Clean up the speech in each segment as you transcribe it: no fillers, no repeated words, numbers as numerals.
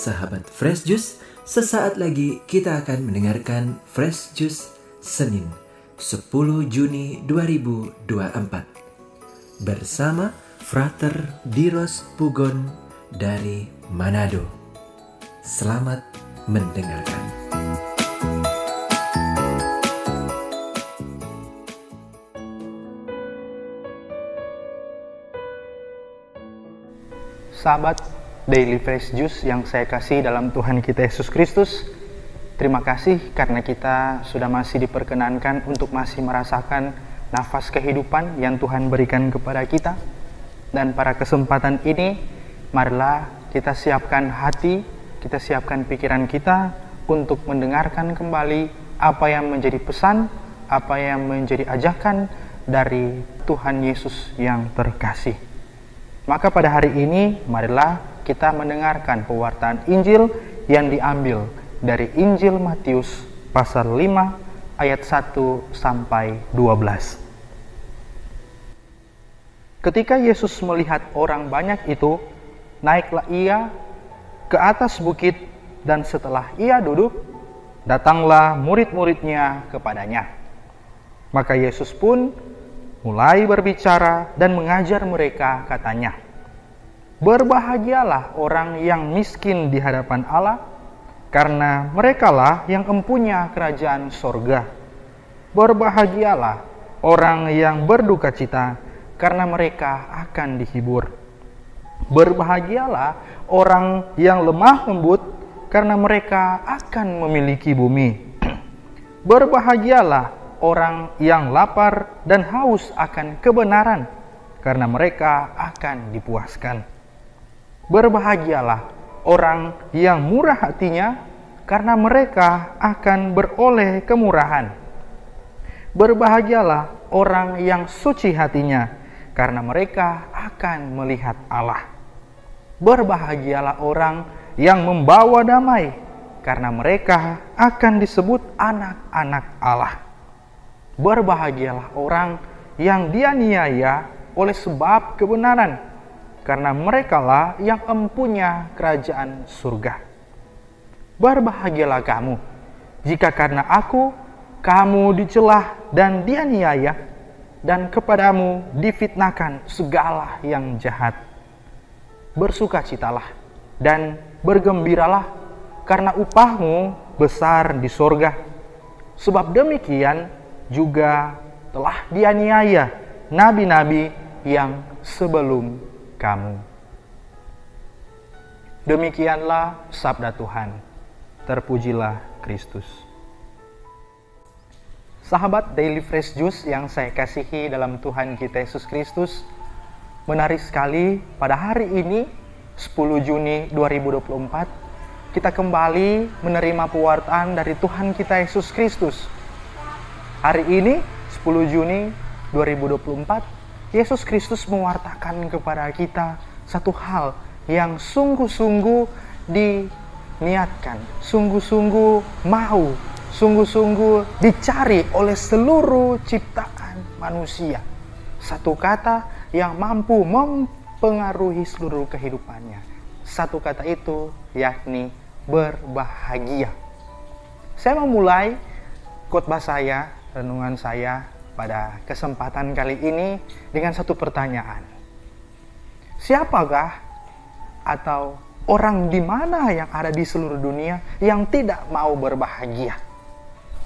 sahabat Fresh Juice, sesaat lagi kita akan mendengarkan Fresh Juice Senin 10 Juni 2024 bersama Frater Diros Pugon dari Manado. Selamat mendengarkan. Sahabat Daily Fresh Juice yang saya kasih dalam Tuhan kita Yesus Kristus, terima kasih karena kita sudah masih diperkenankan untuk masih merasakan nafas kehidupan yang Tuhan berikan kepada kita. Dan pada kesempatan ini, marilah kita siapkan hati, kita siapkan pikiran kita untuk mendengarkan kembali apa yang menjadi pesan, apa yang menjadi ajakan dari Tuhan Yesus yang terkasih. Maka pada hari ini, marilah kita mendengarkan pewartaan Injil yang diambil dari Injil Matius pasal 5 ayat 1 sampai 12. Ketika Yesus melihat orang banyak itu, naiklah ia ke atas bukit, dan setelah ia duduk, datanglah murid-muridnya kepadanya. Maka Yesus pun mulai berbicara dan mengajar mereka, katanya, "Berbahagialah orang yang miskin di hadapan Allah, karena merekalah yang empunya kerajaan sorga. Berbahagialah orang yang berduka cita, karena mereka akan dihibur. Berbahagialah orang yang lemah lembut, karena mereka akan memiliki bumi. Berbahagialah orang yang lapar dan haus akan kebenaran, karena mereka akan dipuaskan. Berbahagialah orang yang murah hatinya, karena mereka akan beroleh kemurahan. Berbahagialah orang yang suci hatinya, karena mereka akan melihat Allah. Berbahagialah orang yang membawa damai, karena mereka akan disebut anak-anak Allah. Berbahagialah orang yang dianiaya oleh sebab kebenaran, karena merekalah yang empunya kerajaan surga. Berbahagialah kamu, jika karena aku, kamu dicelah dan dianiaya, dan kepadamu difitnahkan segala yang jahat. Bersukacitalah dan bergembiralah, karena upahmu besar di sorga. Sebab demikian juga telah dianiaya nabi-nabi yang sebelum kamu." Demikianlah sabda Tuhan. Terpujilah Kristus. Sahabat Daily Fresh Juice yang saya kasihi dalam Tuhan kita Yesus Kristus, menarik sekali pada hari ini 10 Juni 2024 kita kembali menerima pewartaan dari Tuhan kita Yesus Kristus. Hari ini 10 Juni 2024, Yesus Kristus mewartakan kepada kita satu hal yang sungguh-sungguh diniatkan, sungguh-sungguh mau, sungguh-sungguh dicari oleh seluruh ciptaan manusia. Satu kata yang mampu mempengaruhi seluruh kehidupannya. Satu kata itu yakni berbahagia. Saya memulai khotbah saya, renungan saya pada kesempatan kali ini dengan satu pertanyaan. Siapakah atau orang di mana yang ada di seluruh dunia yang tidak mau berbahagia?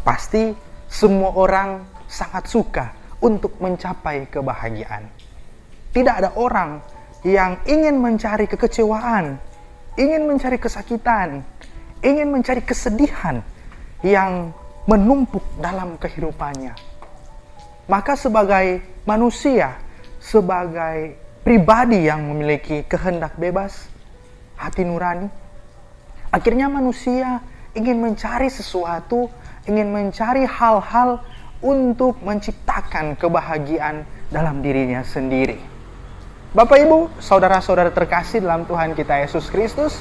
Pasti semua orang sangat suka untuk mencapai kebahagiaan. Tidak ada orang yang ingin mencari kekecewaan, ingin mencari kesakitan, ingin mencari kesedihan yang menumpuk dalam kehidupannya. Maka sebagai manusia, sebagai pribadi yang memiliki kehendak bebas, hati nurani, akhirnya manusia ingin mencari sesuatu, ingin mencari hal-hal untuk menciptakan kebahagiaan dalam dirinya sendiri. Bapak Ibu, saudara-saudara terkasih dalam Tuhan kita Yesus Kristus,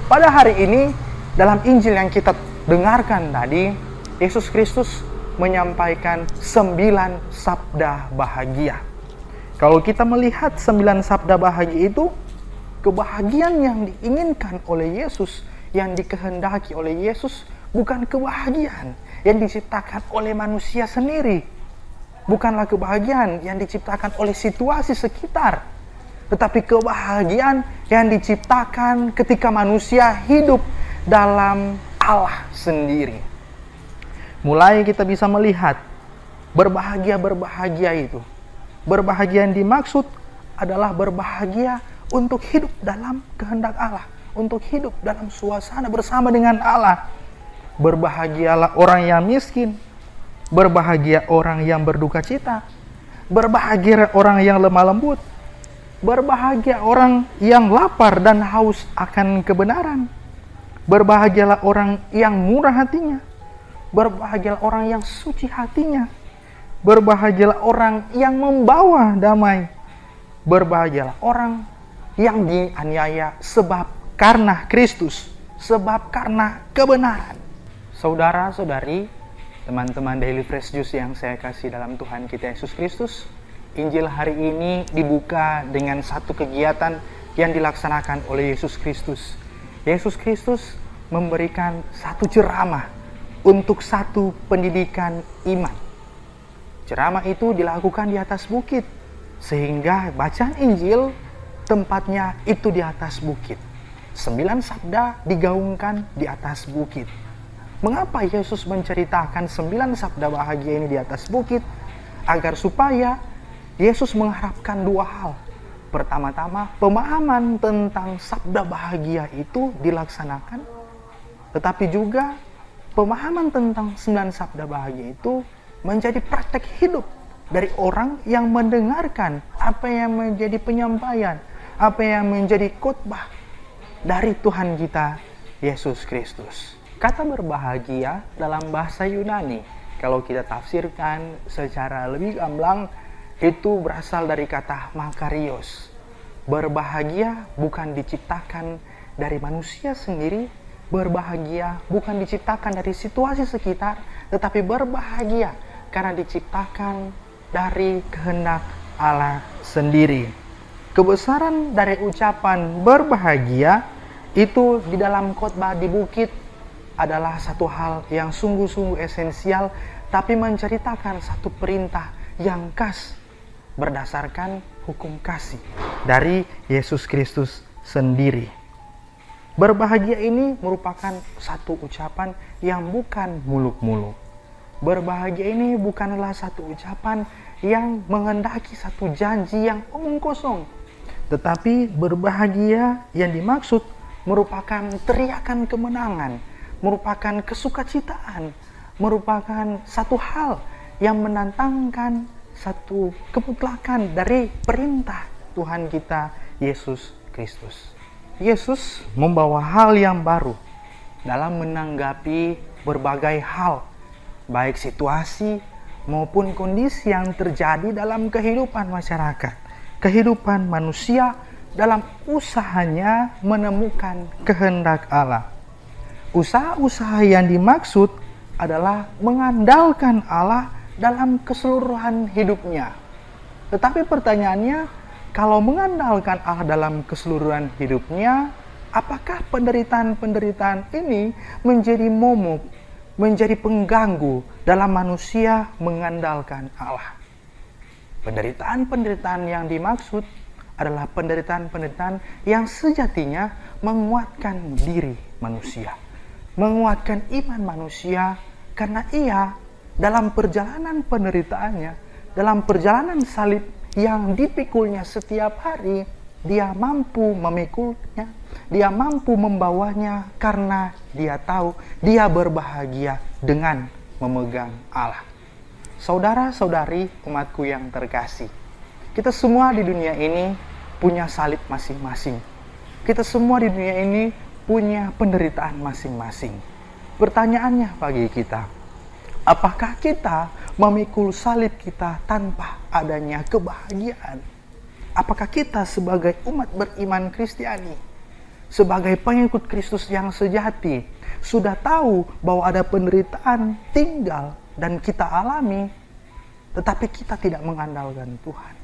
pada hari ini dalam Injil yang kita dengarkan tadi, Yesus Kristus menyampaikan 9 sabda bahagia. Kalau kita melihat 9 sabda bahagia itu, kebahagiaan yang diinginkan oleh Yesus, yang dikehendaki oleh Yesus, bukan kebahagiaan yang diciptakan oleh manusia sendiri. Bukanlah kebahagiaan yang diciptakan oleh situasi sekitar, tetapi kebahagiaan yang diciptakan ketika manusia hidup dalam Allah sendiri. Mulai kita bisa melihat berbahagia itu. Berbahagia yang dimaksud adalah berbahagia untuk hidup dalam kehendak Allah, untuk hidup dalam suasana bersama dengan Allah. Berbahagialah orang yang miskin, berbahagia orang yang berduka cita, berbahagia orang yang lemah lembut, berbahagia orang yang lapar dan haus akan kebenaran, berbahagialah orang yang murah hatinya, berbahagialah orang yang suci hatinya, berbahagialah orang yang membawa damai, berbahagialah orang yang dianiaya sebab karena Kristus, sebab karena kebenaran. Saudara-saudari, teman-teman Daily Fresh Juice yang saya kasih dalam Tuhan kita Yesus Kristus, Injil hari ini dibuka dengan satu kegiatan yang dilaksanakan oleh Yesus Kristus. Yesus Kristus memberikan satu ceramah untuk satu pendidikan iman. Ceramah itu dilakukan di atas bukit, sehingga bacaan Injil tempatnya itu di atas bukit. 9 sabda digaungkan di atas bukit. Mengapa Yesus menceritakan 9 sabda bahagia ini di atas bukit? Agar supaya Yesus mengharapkan 2 hal. Pertama-tama, pemahaman tentang sabda bahagia itu dilaksanakan. Tetapi juga pemahaman tentang 9 sabda bahagia itu menjadi praktek hidup dari orang yang mendengarkan apa yang menjadi penyampaian, apa yang menjadi khotbah dari Tuhan kita Yesus Kristus. Kata berbahagia dalam bahasa Yunani, kalau kita tafsirkan secara lebih gamblang, itu berasal dari kata makarios. Berbahagia bukan diciptakan dari manusia sendiri, berbahagia bukan diciptakan dari situasi sekitar, tetapi berbahagia karena diciptakan dari kehendak Allah sendiri. Kebesaran dari ucapan berbahagia itu di dalam khotbah di bukit adalah satu hal yang sungguh-sungguh esensial, tapi menceritakan satu perintah yang khas berdasarkan hukum kasih dari Yesus Kristus sendiri. Berbahagia ini merupakan satu ucapan yang bukan muluk-muluk. Berbahagia ini bukanlah satu ucapan yang menghendaki satu janji yang omong kosong, tetapi berbahagia yang dimaksud merupakan teriakan kemenangan, merupakan kesukacitaan, merupakan satu hal yang menantangkan satu kemutlakan dari perintah Tuhan kita Yesus Kristus. Yesus membawa hal yang baru dalam menanggapi berbagai hal, baik situasi maupun kondisi yang terjadi dalam kehidupan masyarakat, kehidupan manusia dalam usahanya menemukan kehendak Allah. Usaha-usaha yang dimaksud adalah mengandalkan Allah dalam keseluruhan hidupnya. Tetapi pertanyaannya, kalau mengandalkan Allah dalam keseluruhan hidupnya, apakah penderitaan-penderitaan ini menjadi momok, menjadi pengganggu dalam manusia mengandalkan Allah? Penderitaan-penderitaan yang dimaksud adalah penderitaan-penderitaan yang sejatinya menguatkan diri manusia, menguatkan iman manusia, karena ia dalam perjalanan penderitaannya, dalam perjalanan salib yang dipikulnya setiap hari, dia mampu memikulnya, dia mampu membawanya karena dia tahu dia berbahagia dengan memegang Allah. Saudara-saudari umatku yang terkasih, kita semua di dunia ini punya salib masing-masing. Kita semua di dunia ini punya penderitaan masing-masing. Pertanyaannya bagi kita, apakah kita memikul salib kita tanpa adanya kebahagiaan? Apakah kita sebagai umat beriman Kristiani, sebagai pengikut Kristus yang sejati, sudah tahu bahwa ada penderitaan tinggal dan kita alami, tetapi kita tidak mengandalkan Tuhan?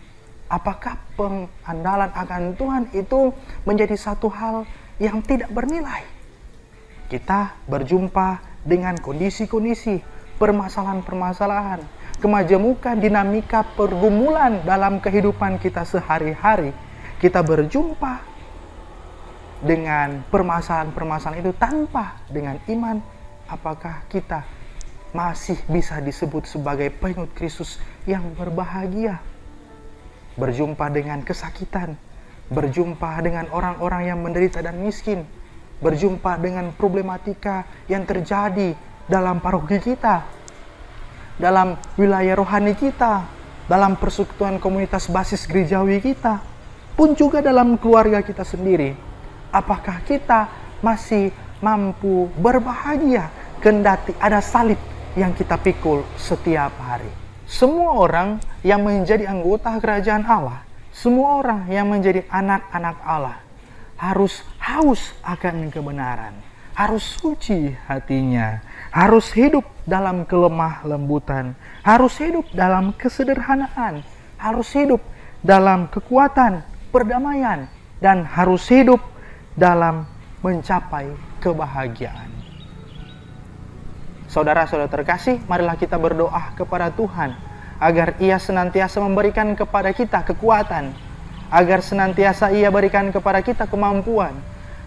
Apakah pengandalan akan Tuhan itu menjadi satu hal yang tidak bernilai? Kita berjumpa dengan kondisi-kondisi, permasalahan-permasalahan, kemajemukan, dinamika, pergumulan dalam kehidupan kita sehari-hari. Kita berjumpa dengan permasalahan-permasalahan itu tanpa dengan iman. Apakah kita masih bisa disebut sebagai pengikut Kristus yang berbahagia? Berjumpa dengan kesakitan, berjumpa dengan orang-orang yang menderita dan miskin, berjumpa dengan problematika yang terjadi dalam paroki kita, dalam wilayah rohani kita, dalam persekutuan komunitas basis gerejawi kita, pun juga dalam keluarga kita sendiri. Apakah kita masih mampu berbahagia kendati ada salib yang kita pikul setiap hari? Semua orang yang menjadi anggota kerajaan Allah, semua orang yang menjadi anak-anak Allah, harus haus akan kebenaran, harus suci hatinya, harus hidup dalam kelemah lembutan, harus hidup dalam kesederhanaan, harus hidup dalam kekuatan, perdamaian, dan harus hidup dalam mencapai kebahagiaan. Saudara-saudara terkasih, marilah kita berdoa kepada Tuhan agar Ia senantiasa memberikan kepada kita kekuatan, agar senantiasa Ia berikan kepada kita kemampuan,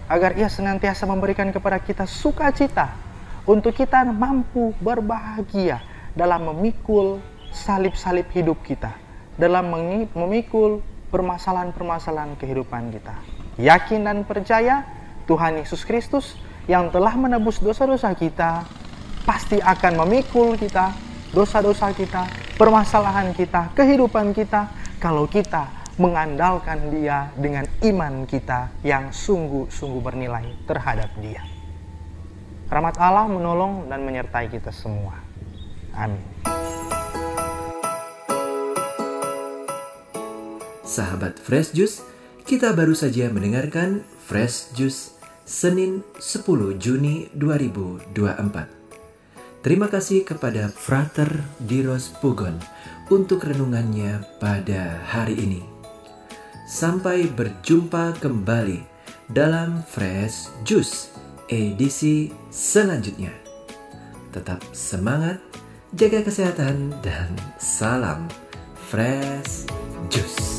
agar Ia senantiasa memberikan kepada kita sukacita untuk kita mampu berbahagia dalam memikul salib-salib hidup kita, dalam memikul permasalahan-permasalahan kehidupan kita. Yakin dan percaya Tuhan Yesus Kristus yang telah menebus dosa-dosa kita pasti akan memikul kita, dosa-dosa kita, permasalahan kita, kehidupan kita, kalau kita mengandalkan Dia dengan iman kita yang sungguh-sungguh bernilai terhadap Dia. Rahmat Allah menolong dan menyertai kita semua. Amin. Sahabat Fresh Juice, kita baru saja mendengarkan Fresh Juice Senin 10 Juni 2024. Terima kasih kepada Frater Diros Pugon untuk renungannya pada hari ini. Sampai berjumpa kembali dalam Fresh Juice edisi selanjutnya. Tetap semangat, jaga kesehatan, dan salam Fresh Juice.